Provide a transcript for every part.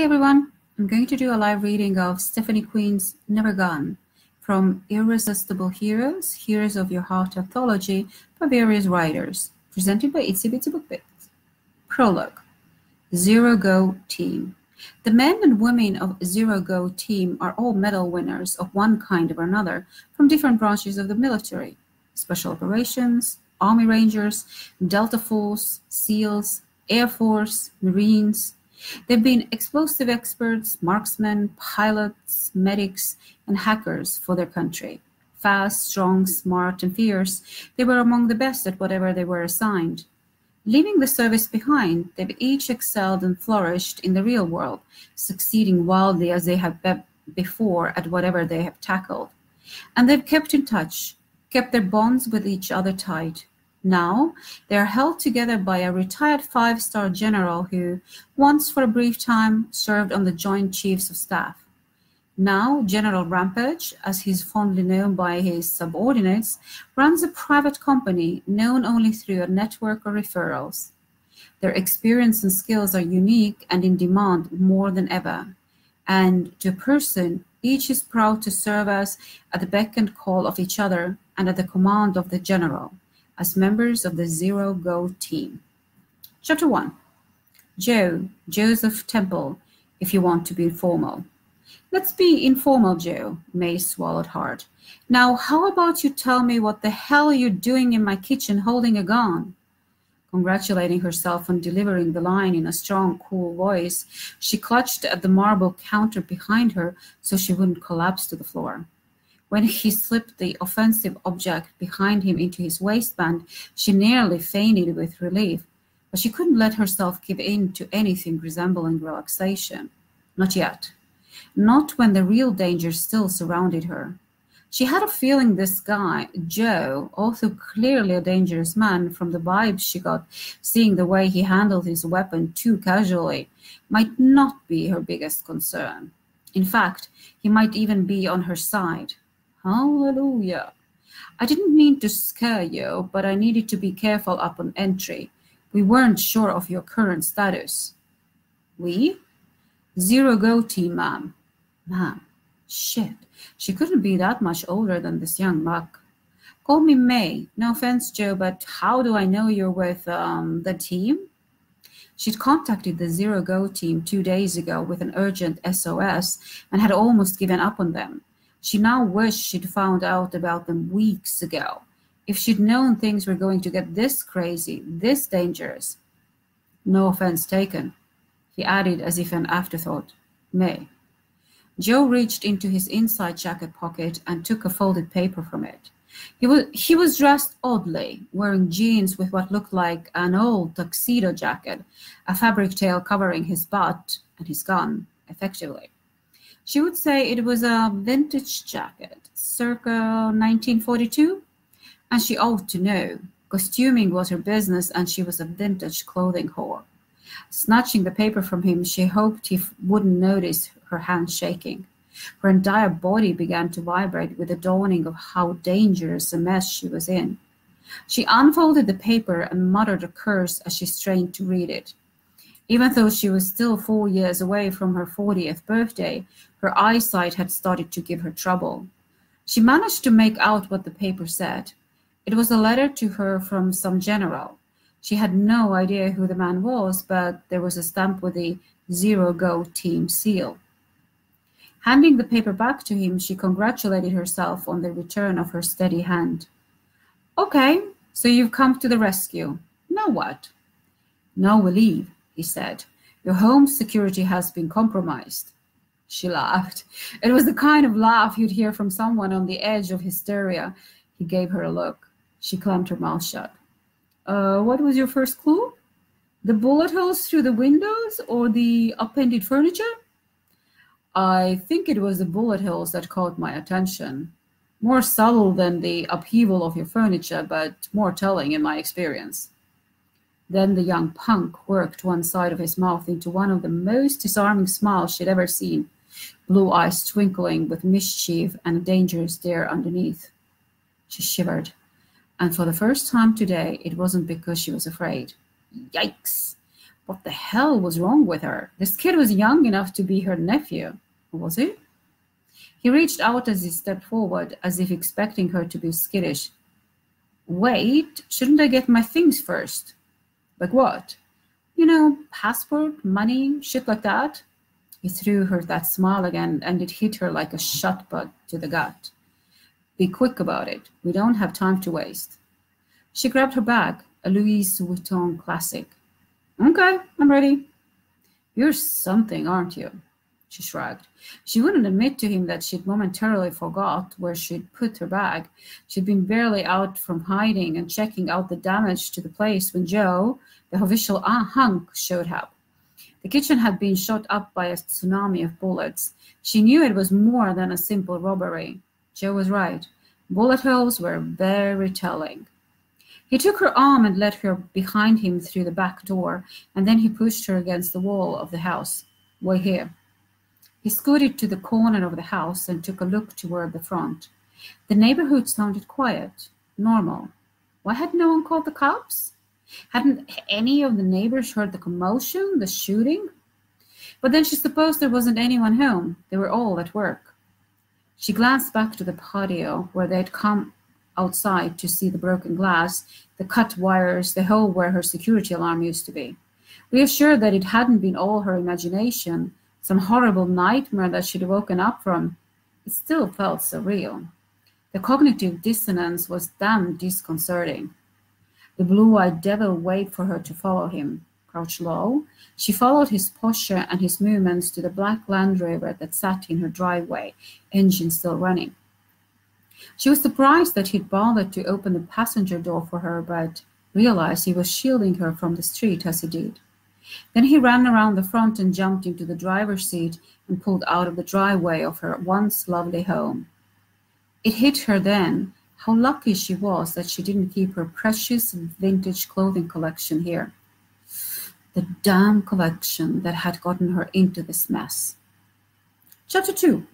everyone, I'm going to do a live reading of Stephanie Queen's Never Gone from Irresistible Heroes, Heroes of Your Heart Anthology by various writers, presented by Itsy Bitsy Book Bits. Prologue. Zero Go Team. The men and women of Zero Go Team are all medal winners of one kind or another from different branches of the military: Special Operations, Army Rangers, Delta Force, SEALs, Air Force, Marines. They've been explosive experts, marksmen, pilots, medics, and hackers for their country. Fast, strong, smart, and fierce, they were among the best at whatever they were assigned. Leaving the service behind, they've each excelled and flourished in the real world, succeeding wildly as they have before at whatever they have tackled. And they've kept in touch, kept their bonds with each other tight. Now, they are held together by a retired 5-star general who, once for a brief time, served on the Joint Chiefs of Staff. Now, General Rampage, as he is fondly known by his subordinates, runs a private company known only through a network of referrals. Their experience and skills are unique and in demand more than ever. And to a person, each is proud to serve us at the beck and call of each other and at the command of the general, as members of the Zero Go Team. Chapter 1. Joseph Temple, if you want to be informal. Let's be informal, Joe, May swallowed hard. Now, how about you tell me what the hell you're doing in my kitchen holding a gun? Congratulating herself on delivering the line in a strong, cool voice, she clutched at the marble counter behind her so she wouldn't collapse to the floor. When he slipped the offensive object behind him into his waistband, she nearly fainted with relief, but she couldn't let herself give in to anything resembling relaxation. Not yet. Not when the real danger still surrounded her. She had a feeling this guy, Joe, although clearly a dangerous man from the vibes she got seeing the way he handled his weapon too casually, might not be her biggest concern. In fact, he might even be on her side. Hallelujah. I didn't mean to scare you, but I needed to be careful upon entry. We weren't sure of your current status. We? Zero Go Team, ma'am. Ma'am. Shit. She couldn't be that much older than this young buck. Call me May. No offense, Joe, but how do I know you're with the team? She'd contacted the Zero Go Team 2 days ago with an urgent SOS and had almost given up on them. She now wished she'd found out about them weeks ago. If she'd known things were going to get this crazy, this dangerous. No offense taken, he added as if an afterthought. May. Joe reached into his inside jacket pocket and took a folded paper from it. He was dressed oddly, wearing jeans with what looked like an old tuxedo jacket, a fabric tail covering his butt and his gun, effectively. She would say it was a vintage jacket, circa 1942, and she ought to know. Costuming was her business, and she was a vintage clothing whore. Snatching the paper from him, she hoped he wouldn't notice her hand shaking. Her entire body began to vibrate with the dawning of how dangerous a mess she was in. She unfolded the paper and muttered a curse as she strained to read it. Even though she was still 4 years away from her 40th birthday, her eyesight had started to give her trouble. She managed to make out what the paper said. It was a letter to her from some general. She had no idea who the man was, but there was a stamp with the Zero Go Team seal. Handing the paper back to him, she congratulated herself on the return of her steady hand. Okay, so you've come to the rescue. Now what? Now we leave, he said. Your home security has been compromised. She laughed. It was the kind of laugh you'd hear from someone on the edge of hysteria. He gave her a look. She clamped her mouth shut. What was your first clue? The bullet holes through the windows or the upended furniture? I think it was the bullet holes that caught my attention. More subtle than the upheaval of your furniture, but more telling in my experience. Then the young punk worked one side of his mouth into one of the most disarming smiles she'd ever seen, blue eyes twinkling with mischief and a dangerous stare underneath. She shivered, and for the first time today, it wasn't because she was afraid. Yikes! What the hell was wrong with her? This kid was young enough to be her nephew. Was he? He reached out as he stepped forward, as if expecting her to be skittish. Wait, shouldn't I get my things first? Like what? You know, passport, money, shit like that. He threw her that smile again, and it hit her like a shot-put to the gut. Be quick about it. We don't have time to waste. She grabbed her bag, a Louis Vuitton classic. Okay, I'm ready. You're something, aren't you? She shrugged. She wouldn't admit to him that she'd momentarily forgot where she'd put her bag. She'd been barely out from hiding and checking out the damage to the place when Joe, the official hunk, showed up. The kitchen had been shot up by a tsunami of bullets. She knew it was more than a simple robbery. Joe was right. Bullet holes were very telling. He took her arm and led her behind him through the back door, and then he pushed her against the wall of the house. Wait here. He scooted to the corner of the house and took a look toward the front. The neighborhood sounded quiet, normal. Why had no one called the cops? Hadn't any of the neighbors heard the commotion, the shooting? But then she supposed there wasn't anyone home. They were all at work. She glanced back to the patio where they'd come outside to see the broken glass, the cut wires, the hole where her security alarm used to be. Reassured that it hadn't been all her imagination, some horrible nightmare that she'd woken up from, it still felt surreal. The cognitive dissonance was damn disconcerting. The blue-eyed devil waited for her to follow him. Crouched low, she followed his posture and his movements to the black Land Rover that sat in her driveway, engine still running. She was surprised that he'd bothered to open the passenger door for her, but realized he was shielding her from the street as he did. Then he ran around the front and jumped into the driver's seat and pulled out of the driveway of her once lovely home. It hit her then how lucky she was that she didn't keep her precious vintage clothing collection here. The damn collection that had gotten her into this mess. Chapter 2.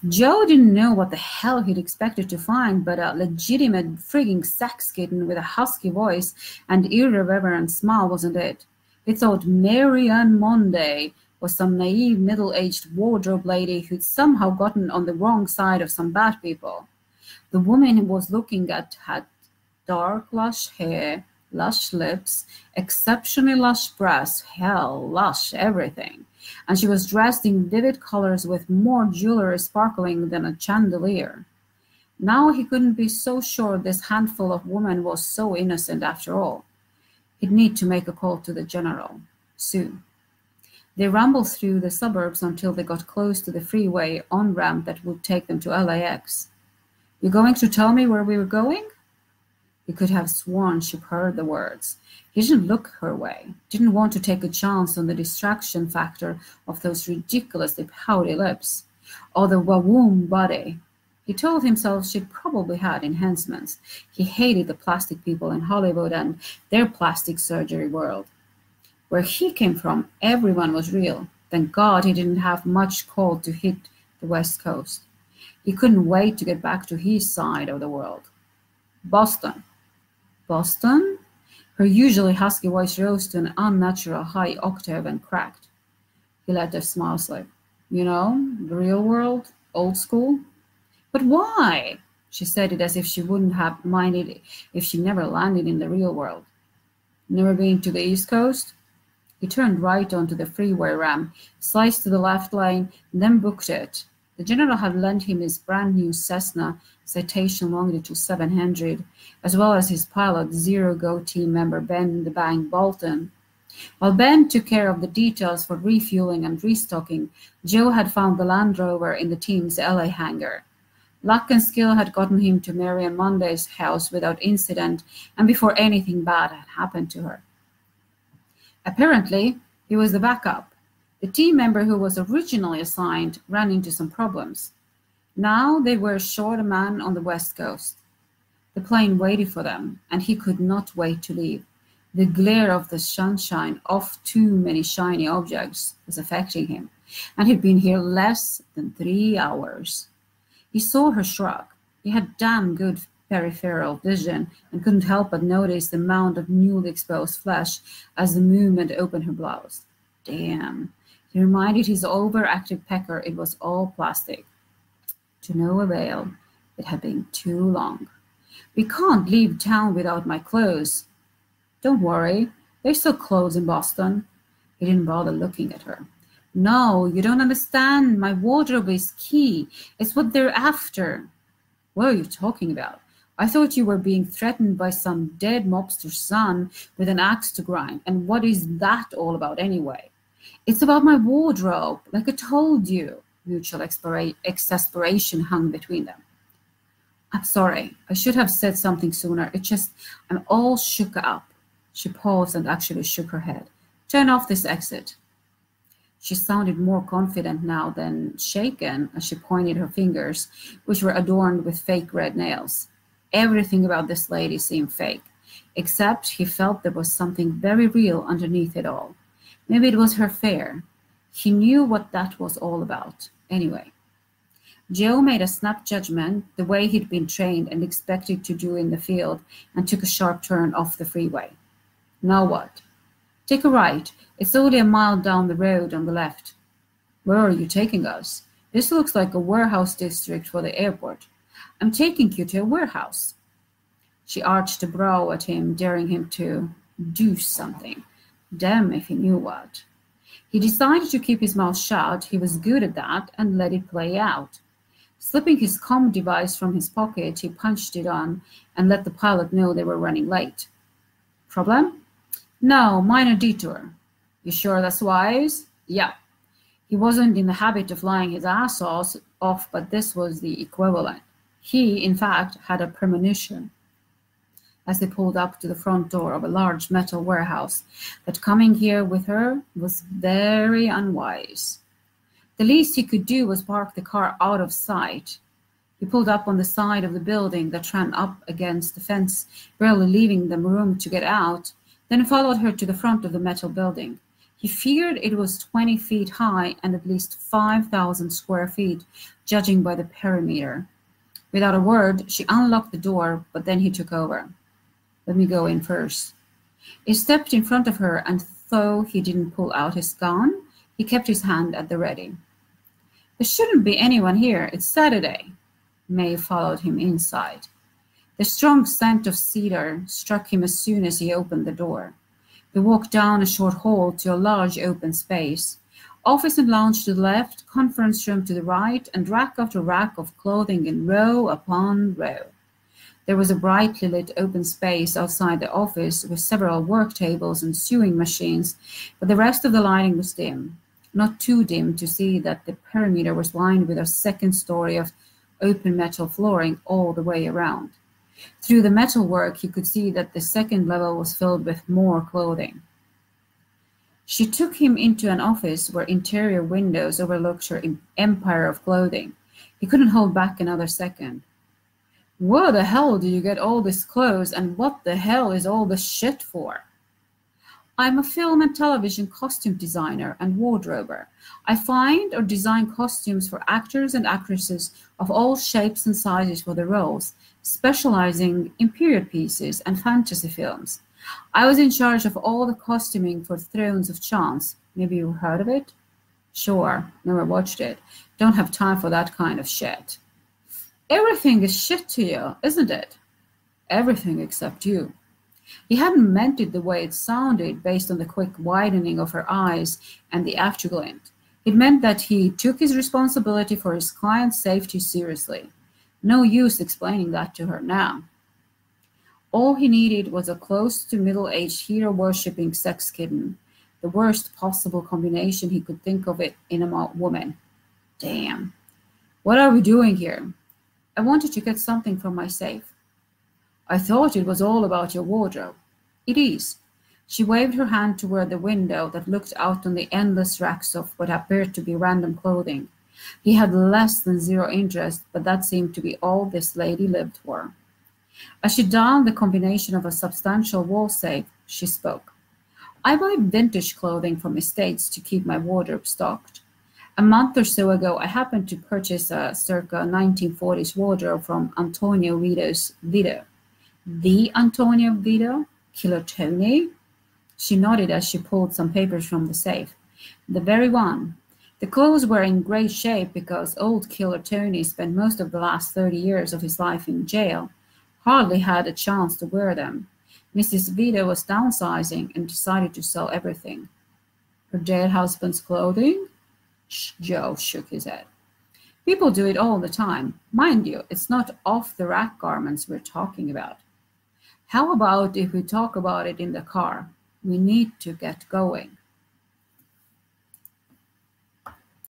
Joe didn't know what the hell he'd expected to find, but a legitimate frigging sex kitten with a husky voice and irreverent smile wasn't it. He thought Mary Ann Monday was some naive middle-aged wardrobe lady who'd somehow gotten on the wrong side of some bad people. The woman he was looking at had dark, lush hair, lush lips, exceptionally lush breasts, hell, lush everything. And she was dressed in vivid colors with more jewelry sparkling than a chandelier. Now he couldn't be so sure this handful of women was so innocent after all. He'd need to make a call to the general. Soon. They rambled through the suburbs until they got close to the freeway on-ramp that would take them to LAX. You going to tell me where we were going? He could have sworn she heard the words. He didn't look her way, didn't want to take a chance on the distraction factor of those ridiculously pouty lips, or the womb body. He told himself she'd probably had enhancements. He hated the plastic people in Hollywood and their plastic surgery world. Where he came from, everyone was real. Thank God he didn't have much call to hit the West Coast. He couldn't wait to get back to his side of the world. Boston. Boston? Her usually husky voice rose to an unnatural high octave and cracked. He let her smile slip. You know, the real world, old school. But why? She said it as if she wouldn't have minded if she never landed in the real world. Never been to the East Coast? He turned right onto the freeway ramp, sliced to the left lane, and then booked it. The general had lent him his brand-new Cessna Citation Longitude 700, as well as his pilot, Zero Go team member Ben the Bang Bolton. While Ben took care of the details for refueling and restocking, Joe had found the Land Rover in the team's LA hangar. Luck and skill had gotten him to Marian Monday's house without incident and before anything bad had happened to her. Apparently, he was the backup. The team member who was originally assigned ran into some problems. Now they were short a man on the West Coast. The plane waited for them, and he could not wait to leave. The glare of the sunshine off too many shiny objects was affecting him, and he'd been here less than 3 hours. He saw her shrug. He had damn good peripheral vision and couldn't help but notice the mound of newly exposed flesh as the movement opened her blouse. Damn. He reminded his overactive pecker it was all plastic. To no avail. It had been too long. We can't leave town without my clothes. Don't worry. There's still clothes in Boston. He didn't bother looking at her. No, you don't understand. My wardrobe is key. It's what they're after. What are you talking about? I thought you were being threatened by some dead mobster's son with an axe to grind. And what is that all about anyway? It's about my wardrobe, like I told you. Mutual exasperation hung between them. I'm sorry. I should have said something sooner. It's just, I'm all shook up. She paused and actually shook her head. Turn off this exit. She sounded more confident now than shaken as she pointed her fingers, which were adorned with fake red nails. Everything about this lady seemed fake, except he felt there was something very real underneath it all. Maybe it was her fare. He knew what that was all about. Anyway, Joe made a snap judgment the way he'd been trained and expected to do in the field and took a sharp turn off the freeway. Now what? Take a right. It's only a mile down the road on the left. Where are you taking us? This looks like a warehouse district for the airport. I'm taking you to a warehouse. She arched a brow at him, daring him to do something. Damn if he knew what. He decided to keep his mouth shut. He was good at that and let it play out. Slipping his comm device from his pocket, he punched it on and let the pilot know they were running late. Problem? No, minor detour. You sure that's wise? Yeah. He wasn't in the habit of lying his ass off, but this was the equivalent. He, in fact, had a premonition as they pulled up to the front door of a large metal warehouse that coming here with her was very unwise. The least he could do was park the car out of sight. He pulled up on the side of the building that ran up against the fence, barely leaving them room to get out, then followed her to the front of the metal building. He figured it was 20 feet high and at least 5,000 square feet, judging by the perimeter. Without a word, she unlocked the door, but then he took over. Let me go in first. He stepped in front of her, and though he didn't pull out his gun, he kept his hand at the ready. There shouldn't be anyone here. It's Saturday. May followed him inside. The strong scent of cedar struck him as soon as he opened the door. They walked down a short hall to a large open space. Office and lounge to the left, conference room to the right, and rack after rack of clothing in row upon row. There was a brightly lit open space outside the office with several work tables and sewing machines, but the rest of the lighting was dim. Not too dim to see that the perimeter was lined with a second story of open metal flooring all the way around. Through the metalwork, you could see that the second level was filled with more clothing. She took him into an office where interior windows overlooked her empire of clothing. He couldn't hold back another second. Where the hell do you get all this clothes, and what the hell is all this shit for? I'm a film and television costume designer and wardrober. I find or design costumes for actors and actresses of all shapes and sizes for the roles, specializing in period pieces and fantasy films. I was in charge of all the costuming for Thrones of Chance. Maybe you heard of it? Sure, never watched it. Don't have time for that kind of shit. Everything is shit to you, isn't it? Everything except you. He hadn't meant it the way it sounded based on the quick widening of her eyes and the afterglint. It meant that he took his responsibility for his client's safety seriously. No use explaining that to her now. All he needed was a close to middle-aged hero-worshipping sex kitten, the worst possible combination he could think of it in a woman. Damn. What are we doing here? I wanted to get something from my safe. I thought it was all about your wardrobe. It is. She waved her hand toward the window that looked out on the endless racks of what appeared to be random clothing. He had less than zero interest, but that seemed to be all this lady lived for. As she donned the combination of a substantial wall safe, she spoke. I buy vintage clothing from estates to keep my wardrobe stocked. A month or so ago, I happened to purchase a circa 1940s wardrobe from Antonio Vito's Vito. The Antonio Vito? Killer Tony? She nodded as she pulled some papers from the safe. The very one. The clothes were in great shape because old Killer Tony spent most of the last 30 years of his life in jail. Hardly had a chance to wear them. Mrs. Vito was downsizing and decided to sell everything. Her dead husband's clothing? Joe shook his head. People do it all the time. Mind you, it's not off-the-rack garments we're talking about. How about if we talk about it in the car? We need to get going.